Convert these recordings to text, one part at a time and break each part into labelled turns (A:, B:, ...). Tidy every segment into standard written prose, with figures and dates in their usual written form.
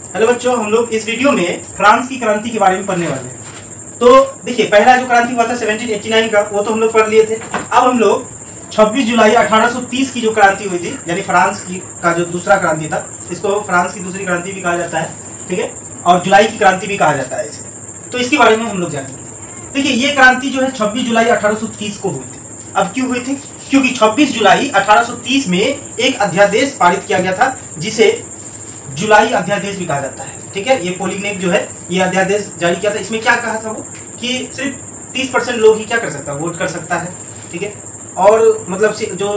A: Hello बच्चों, हम लोग इस वीडियो में फ्रांस की क्रांति के बारे में पढ़ने वाले हैं। तो देखिए, पहला जो क्रांति हुआ था 1789 का, वो तो हम लोग पढ़ लिए थे। अब हम लोग 26 जुलाई 1830 की जो क्रांति हुई थी, यानी फ्रांस की का जो दूसरा क्रांति था, इसको फ्रांस की दूसरी क्रांति भी कहा जाता है, ठीक है, और जुलाई की क्रांति भी कहा जाता है इसे। तो इसके बारे में हम लोग जानेंगे। देखिए, ये क्रांति जो है 26 जुलाई 1830 को हुई थी। अब क्यों हुई थी? क्योंकि 26 जुलाई 1830 में एक अध्यादेश पारित किया गया था, जिसे जुलाई अध्यादेश भी कहा जाता है, ठीक है। ये पोलिग्नेक जो है, ये अध्यादेश जारी किया था। इसमें क्या कहा था वो कि सिर्फ 30% लोग ही क्या कर सकता है, वोट कर सकता है, ठीक है। और मतलब जो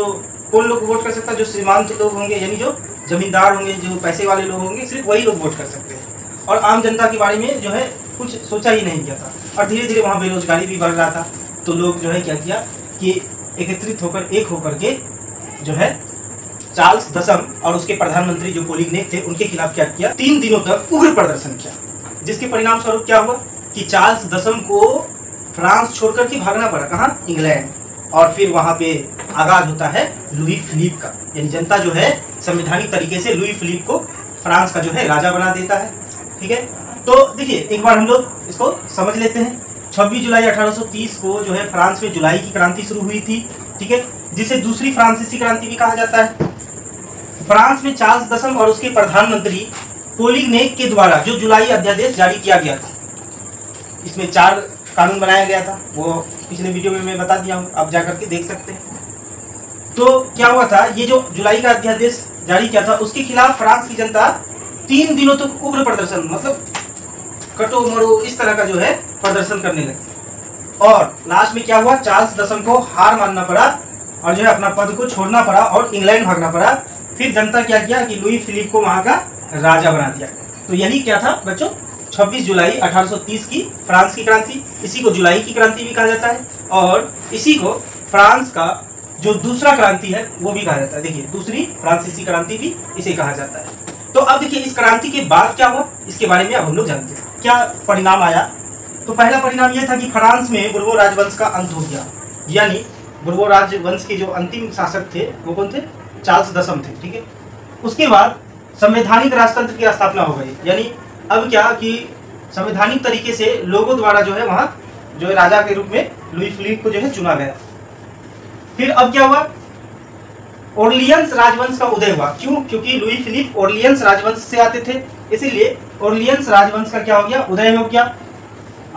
A: कौन लोग वोट कर सकता है, जो श्रीमंत लोग होंगे, यानी जो जमींदार होंगे, जो पैसे वाले लोग होंगे, सिर्फ वही लोग वोट कर सकते हैं। और आम जनता के बारे में जो है कुछ सोचा ही नहीं किया था। और धीरे धीरे वहाँ बेरोजगारी भी बढ़ रहा था, तो लोग जो है क्या किया कि एकत्रित होकर एक होकर के जो है चार्ल्स दसम और उसके प्रधानमंत्री जो पोलिग्नेक थे, उनके खिलाफ क्या किया, 3 दिनों तक उग्र प्रदर्शन किया, जिसके परिणाम स्वरूप क्या हुआ कि चार्ल्स दसम को फ्रांस छोड़कर के भागना पड़ा। कहाँ? इंग्लैंड। और फिर वहां पे आगाज होता है लुई फिलिप का, यानी जनता जो है संवैधानिक तरीके से लुई फिलिप को फ्रांस का जो है राजा बना देता है, ठीक है। तो देखिए, एक बार हम लोग इसको समझ लेते हैं। 26 जुलाई 1830 को जो है फ्रांस में जुलाई की क्रांति शुरू हुई थी, ठीक है, जिसे दूसरी फ्रांसीसी क्रांति भी कहा जाता है। फ्रांस में चार्ल्स दसम और उसके प्रधानमंत्री पोलिग्नेक के द्वारा जो जुलाई अध्यादेश जारी किया गया था, इसमें 4 कानून बनाया गया था। वो पिछले वीडियो में मैं बता दिया हूँ, आप जाकर के देख सकते हैं। तो क्या हुआ था, ये जो जुलाई का अध्यादेश जारी किया था, उसके खिलाफ फ्रांस की जनता 3 दिनों तक उग्र प्रदर्शन, मतलब कटो मरो इस तरह का जो है प्रदर्शन करने लगे। और लास्ट में क्या हुआ, चार्ल्स दसम को हार मानना पड़ा और जो है अपना पद को छोड़ना पड़ा और इंग्लैंड भागना पड़ा। फिर जनता क्या किया कि लुई फिलिप को वहां का राजा बना दिया। तो यही क्या था बच्चों, 26 जुलाई 1830 की फ्रांस की क्रांति। इसी को जुलाई की क्रांति भी कहा जाता है और इसी को फ्रांस का जो दूसरा क्रांति है वो भी कहा जाता है। देखिए, दूसरी फ्रांसीसी क्रांति भी इसे कहा जाता है। तो अब देखिए, इस क्रांति के बाद क्या हुआ, इसके बारे में अब हम लोग जानते हैं। क्या परिणाम आया? तो पहला परिणाम यह था कि फ्रांस में बुर्बो राजवंश का अंत हो गया। यानी बुर्बो राजवंश के जो अंतिम शासक थे वो कौन थे? चार्ल्स दसम थे, ठीक है। उसके बाद संवैधानिक राजतंत्र की स्थापना हो गई। यानी अब क्या कि संवैधानिक तरीके से लोगों द्वारा जो है वहाँ जो है राजा के रूप में लुई फिलिप को जो है चुना गया। फिर अब क्या हुआ, ओरलियंस राजवंश का उदय हुआ। क्यों? क्योंकि लुई फिलिप ओरलियंस राजवंश से आते थे, इसीलिए ओरलियंस राजवंश का क्या हो गया, उदय हो गया।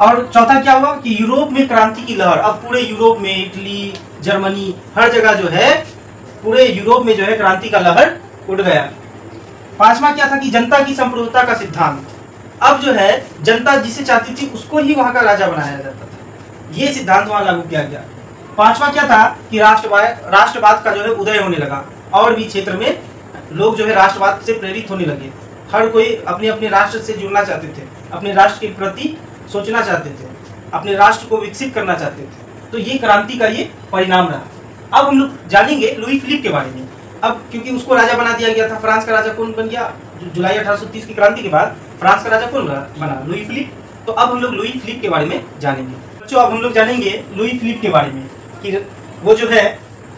A: और चौथा क्या हुआ कि यूरोप में क्रांति की लहर, अब पूरे यूरोप में, इटली, जर्मनी, हर जगह जो है पूरे यूरोप में जो है क्रांति का लहर उड़ गया। पांचवा क्या था कि जनता की संप्रभुता का सिद्धांत। अब जो है जनता जिसे चाहती थी उसको ही वहां का राजा बनाया जाता था, ये सिद्धांत वहां लागू किया गया। पांचवा क्या था कि राष्ट्रवाद का जो है उदय होने लगा और भी क्षेत्र में लोग जो है राष्ट्रवाद से प्रेरित होने लगे। हर कोई अपने अपने राष्ट्र से जुड़ना चाहते थे, अपने राष्ट्र के प्रति सोचना चाहते थे, अपने राष्ट्र को विकसित करना चाहते थे। तो ये क्रांति का ये परिणाम रहा। अब हम लोग जानेंगे लुई फिलिप के बारे में। अब क्योंकि उसको राजा बना दिया गया था, फ्रांस का राजा कौन बन गया? जुलाई 1830 की क्रांति के बाद फ्रांस का राजा कौन बना? Louis Philippe. तो अब हम लोग लुई फिलिप के बारे में जानेंगे। बच्चों, अब हम लोग जानेंगे लुई फिलिप के बारे में कि वो जो है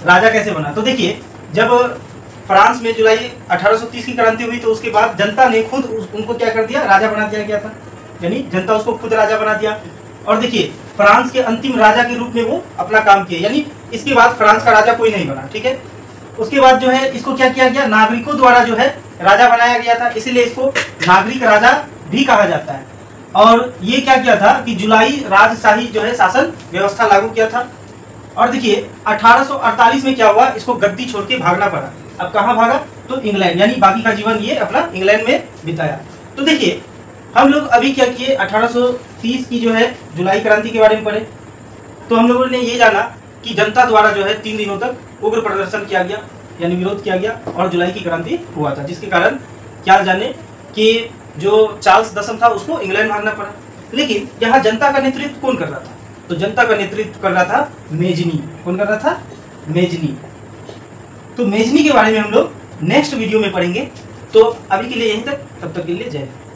A: राजा कैसे बना। तो देखिए, जब फ्रांस में जुलाई 1830 की क्रांति हुई तो उसके बाद जनता ने खुद उनको क्या कर दिया, राजा बना दिया गया था। यानी जनता उसको खुद राजा बना दिया। और देखिए, फ्रांस के अंतिम राजा के रूप में वो अपना काम किया। यानी इसके बाद फ्रांस का राजा कोई नहीं बना, ठीक है। उसके बाद जो है इसको क्या किया गया, नागरिकों द्वारा जो है राजा बनाया गया था, इसीलिए इसको नागरिक राजा भी कहा जाता है। और ये क्या किया था कि जुलाई राजशाही जो है शासन व्यवस्था लागू किया था। और देखिए, 1848 में क्या हुआ, इसको गद्दी छोड़ के भागना पड़ा। अब कहाँ भागा? तो इंग्लैंड। यानी बाकी का जीवन ये अपना इंग्लैंड में बिताया। तो देखिए, हम लोग अभी क्या किए, 1830 की जो है जुलाई क्रांति के बारे में पढ़े। तो हम लोगों ने ये जाना कि जनता द्वारा जो है 3 दिनों तक उग्र प्रदर्शन किया गया, यानी विरोध किया गया और जुलाई की क्रांति हुआ था, जिसके कारण क्या जाने कि जो चार्ल्स दसम था उसको इंग्लैंड भागना पड़ा। लेकिन यहाँ जनता का नेतृत्व कौन कर रहा था? तो जनता का नेतृत्व कर रहा था मेजनी। कौन कर रहा था? मेजनी। तो मेजनी के बारे में हम लोग नेक्स्ट वीडियो में पढ़ेंगे। तो अभी के लिए यहीं तक, तब तक के लिए जय हिंद।